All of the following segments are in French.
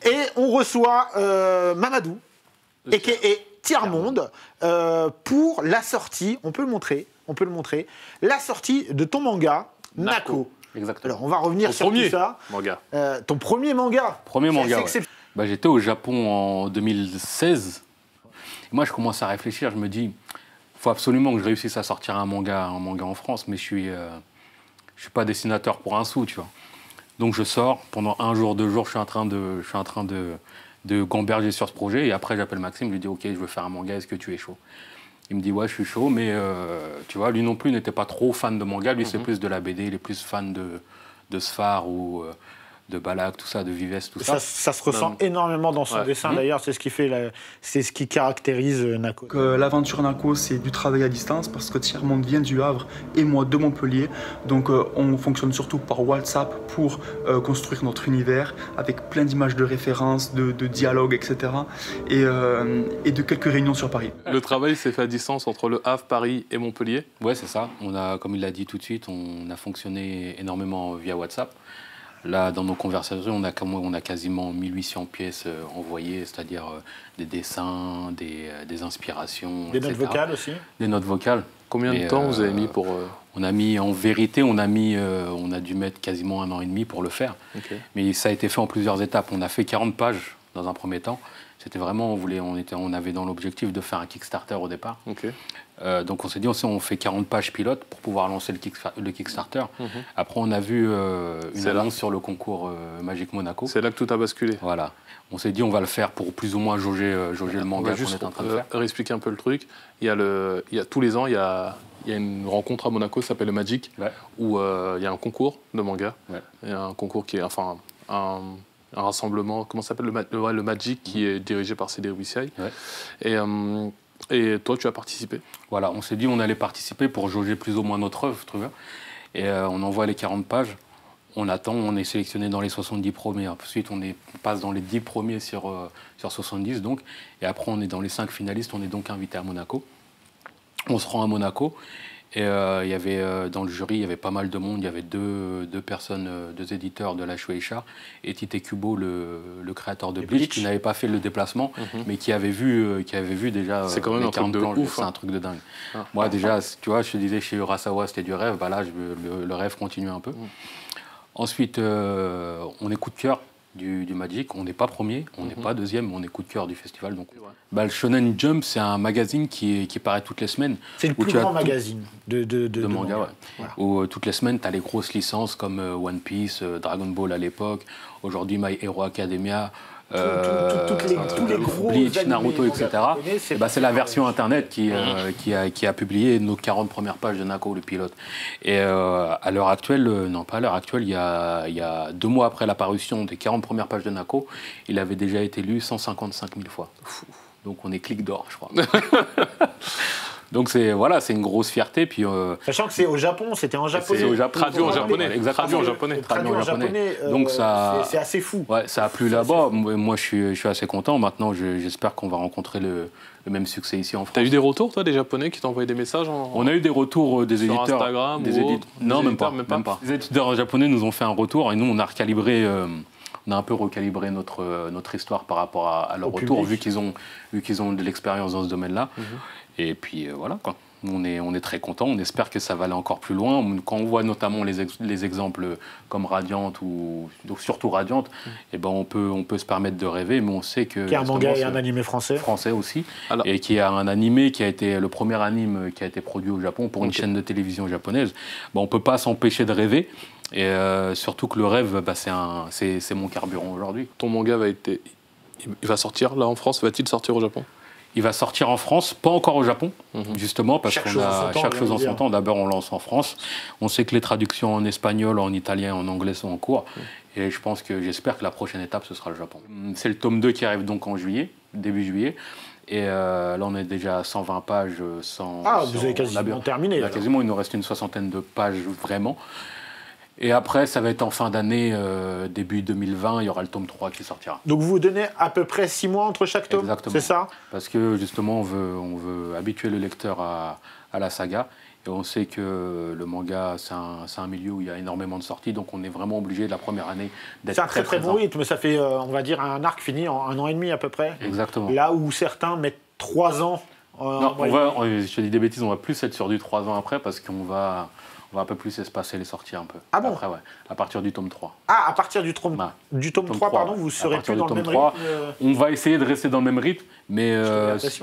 Et on reçoit Mamadou, et Tiers-Monde, pour la sortie, on peut le montrer, la sortie de ton manga, Nako. Exactement. Alors, on va revenir sur tout ça. Manga. Ton premier manga. Premier manga, ouais. Bah, j'étais au Japon en 2016. Et moi, je commence à réfléchir, je me dis, il faut absolument que je réussisse à sortir un manga en France, mais je suis pas dessinateur pour un sou, tu vois. Donc je sors, pendant 1 jour, 2 jours, je suis en train de gamberger sur ce projet, et après j'appelle Maxime, je lui dis, ok, je veux faire un manga, est-ce que tu es chaud? Il me dit, ouais, je suis chaud, mais tu vois, lui non plus n'était pas trop fan de manga, lui c'est plus de la BD, il est plus fan de Sphare ou de Balak, tout ça, de Vives, tout ça. Ça se ressent énormément dans son dessin, d'ailleurs, c'est ce qui caractérise Nako. L'aventure Nako, c'est du travail à distance, parce que Tiers-Monde vient du Havre et moi de Montpellier. Donc on fonctionne surtout par WhatsApp pour construire notre univers, avec plein d'images de référence, de dialogues, etc. Et de quelques réunions sur Paris. Le travail s'est fait à distance entre le Havre, Paris et Montpellier. Ouais, c'est ça. On a, comme il l'a dit tout de suite, on a fonctionné énormément via WhatsApp. Là, dans nos conversations, on a quasiment 1800 pièces envoyées, c'est-à-dire des dessins, des inspirations, Des etc. notes vocales aussi. Des notes vocales. Combien de temps vous avez mis pour... On a mis, en vérité, on a dû mettre quasiment 1 an et demi pour le faire. Okay. Mais ça a été fait en plusieurs étapes. On a fait 40 pages dans un premier temps. C'était vraiment, on avait dans l'objectif de faire un Kickstarter au départ. Okay. Donc on s'est dit, on fait 40 pages pilotes pour pouvoir lancer le Kickstarter. Après, on a vu une annonce sur le concours Magic Monaco. C'est là que tout a basculé. Voilà. On s'est dit, on va le faire pour plus ou moins jauger le manga qu'on est en train de faire. Réexpliquer un peu le truc. Il y a tous les ans, il y a une rencontre à Monaco, ça s'appelle le Magic, où il y a un concours de manga. Il y a un concours qui est, enfin, un rassemblement, comment ça s'appelle, le Magic, qui est dirigé par Cédric Bussiaï. Et toi, tu as participé? Voilà, on s'est dit on allait participer pour jauger plus ou moins notre œuvre, tu vois. Et on envoie les 40 pages, on attend, on est sélectionné dans les 70 premiers. Ensuite, on passe dans les 10 premiers sur 70, donc. Et après, on est dans les 5 finalistes, on est donc invité à Monaco. On se rend à Monaco. Et il y avait, dans le jury, il y avait pas mal de monde. Il y avait deux personnes, 2 éditeurs de la Shueisha, et Tite Kubo, le créateur de Bleach, qui n'avait pas fait le déplacement, mais qui avait vu déjà. C'est quand même un truc de ouf. C'est un truc de dingue. Moi, déjà, tu vois, je te disais, chez Urasawa, c'était du rêve. Bah là, le rêve continue un peu. Ensuite, on est coup de cœur du Magic. On n'est pas premier, on n'est pas deuxième, mais on est coup de cœur du festival. Donc, le Shonen Jump, c'est un magazine qui paraît toutes les semaines. C'est le plus grand magazine de manga. Ouais. Voilà. Où toutes les semaines, tu as les grosses licences comme One Piece, Dragon Ball à l'époque, aujourd'hui My Hero Academia, tous les gros Bleach, Naruto, etc. C'est la version internet qui a publié nos 40 premières pages de Nako, le pilote. Et à l'heure actuelle, non pas à l'heure actuelle, il y a 2 mois après la parution des 40 premières pages de Nako, il avait déjà été lu 155 000 fois. Donc on est clic d'or, je crois. Donc c'est une grosse fierté. Puis, sachant que c'est au Japon, c'était en japonais. Traduit en japonais. Traduit en japonais. Donc c'est assez fou. Ouais, ça a plu là-bas. Moi, je suis assez content. Maintenant, j'espère qu'on va rencontrer le même succès ici en France. T'as eu des retours, toi, des Japonais qui t'ont envoyé des messages On a eu des retours des sur éditeurs. Instagram Non, même pas. Les éditeurs japonais nous ont fait un retour et nous, on a recalibré. On a un peu recalibré notre histoire par rapport à leur retour, vu qu'ils ont de l'expérience dans ce domaine-là. Et puis voilà, quoi. On est très contents, on espère que ça va aller encore plus loin. Quand on voit notamment les exemples comme Radiant, donc surtout Radiant, eh ben on peut se permettre de rêver, mais on sait que... Qu'il y a un manga et un animé français. Français aussi, et qu'il y a un animé qui a été le premier anime qui a été produit au Japon pour une chaîne de télévision japonaise. On ne peut pas s'empêcher de rêver. Et surtout que le rêve, c'est mon carburant aujourd'hui. Ton manga il va sortir là en France, va-t-il sortir au Japon? Il va sortir en France, pas encore au Japon, justement, parce qu'on a chaque chose en son temps. D'abord, on lance en France. On sait que les traductions en espagnol, en italien, en anglais sont en cours. Et j'espère que la prochaine étape, ce sera le Japon. C'est le tome 2 qui arrive donc en juillet, début juillet. Et là, on est déjà à 120 pages. Vous avez quasiment terminé. Il nous reste une 60aine de pages, vraiment. Et après, ça va être en fin d'année, début 2020, il y aura le tome 3 qui sortira. Donc vous vous donnez à peu près 6 mois entre chaque tome? Exactement. C'est ça? Parce que justement, on veut habituer le lecteur à la saga. Et on sait que le manga, c'est un milieu où il y a énormément de sorties, donc on est vraiment obligé de la première année d'être C'est un très bon rythme, ça fait, on va dire, un arc fini en 1 an et demi à peu près. Exactement. Là où certains mettent 3 ans. Non, je te dis des bêtises, on va plus être sur du 3 ans après parce qu'on va un peu plus espacer les sorties un peu. Ah bon? Après, ouais, à partir du tome 3. Ah, à partir du tome 3, pardon, vous serez plus dans le même rythme. On va essayer de rester dans le même rythme, mais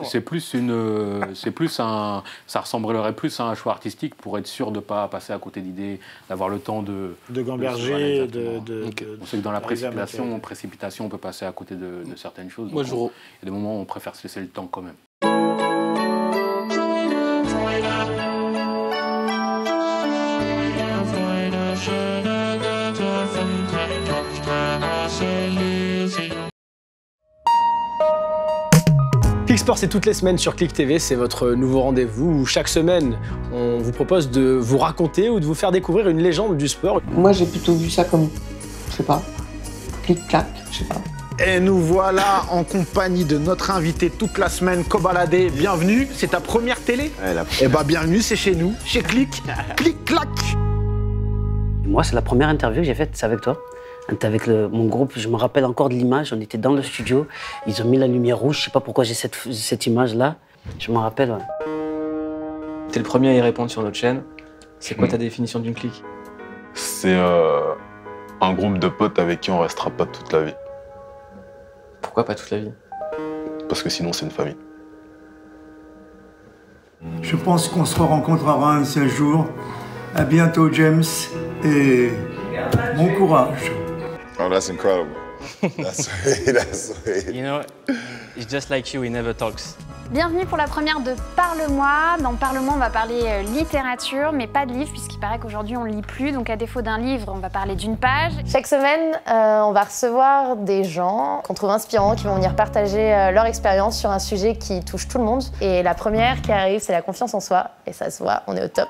c'est plus ça ressemblerait plus à un choix artistique pour être sûr de ne pas passer à côté d'idées, d'avoir le temps de gamberger, on sait que dans la précipitation, on peut passer à côté de certaines choses. Moi, il y a des moments où on préfère se laisser le temps quand même. Clic Sport, c'est toutes les semaines sur Clic TV, c'est votre nouveau rendez-vous où chaque semaine, on vous propose de vous raconter ou de vous faire découvrir une légende du sport. Moi, j'ai plutôt vu ça comme, je sais pas, clic-clac, je sais pas. Et nous voilà en compagnie de notre invité toute la semaine, Kobalade. Bienvenue, c'est ta première télé? Eh bah bienvenue, c'est chez nous, chez Clic. Clic-clac. Moi, c'est la première interview que j'ai faite, c'est avec toi. On était avec mon groupe, je me rappelle encore de l'image, on était dans le studio, ils ont mis la lumière rouge, je sais pas pourquoi j'ai cette image-là, je m'en rappelle. Ouais. T'es le premier à y répondre sur notre chaîne. C'est quoi ta définition d'une clique? C'est un groupe de potes avec qui on restera pas toute la vie. Pourquoi pas toute la vie? Parce que sinon c'est une famille. Je pense qu'on se rencontrera un seul jour. À bientôt, James, et bon courage. Oh, that's incredible. That's sweet. You know, it's just like you, he never talks. Bienvenue pour la première de Parle-moi. Dans Parle-moi, on va parler littérature, mais pas de livre, puisqu'il paraît qu'aujourd'hui on ne lit plus. Donc à défaut d'un livre, on va parler d'une page. Chaque semaine, on va recevoir des gens qu'on trouve inspirants, qui vont venir partager leur expérience sur un sujet qui touche tout le monde. Et la première qui arrive, c'est la confiance en soi. Et ça se voit, on est au top.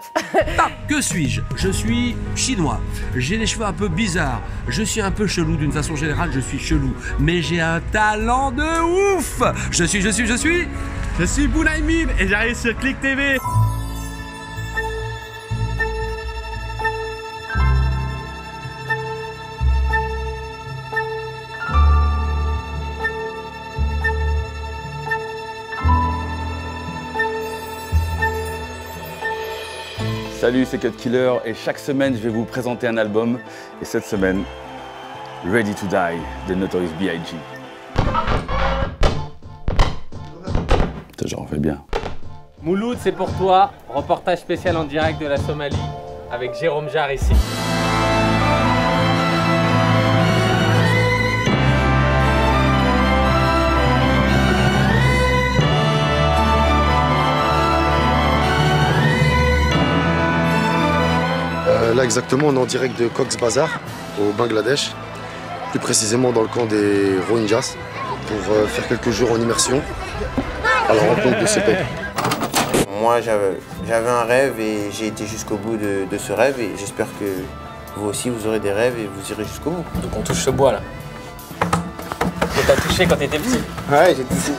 Que suis-je? Je suis chinois. J'ai des cheveux un peu bizarres. Je suis un peu chelou, d'une façon générale, je suis chelou. Mais j'ai un talent de ouf. Je suis Bounaïmin et j'arrive sur Clic TV. Salut, c'est Cut Killer et chaque semaine je vais vous présenter un album. Et cette semaine, Ready to Die de Notorious B.I.G. J'en fais bien. Mouloud, c'est pour toi. Reportage spécial en direct de la Somalie avec Jérôme Jarre ici. Là exactement, on est en direct de Cox's Bazar au Bangladesh, plus précisément dans le camp des Rohingyas, pour faire quelques jours en immersion à la rencontre de ces peuples. Moi, j'avais un rêve et j'ai été jusqu'au bout de ce rêve et j'espère que vous aussi, vous aurez des rêves et vous irez jusqu'au bout. Donc on touche ce bois là. Que t'as touché quand t'étais petit. Ouais, j'ai touché.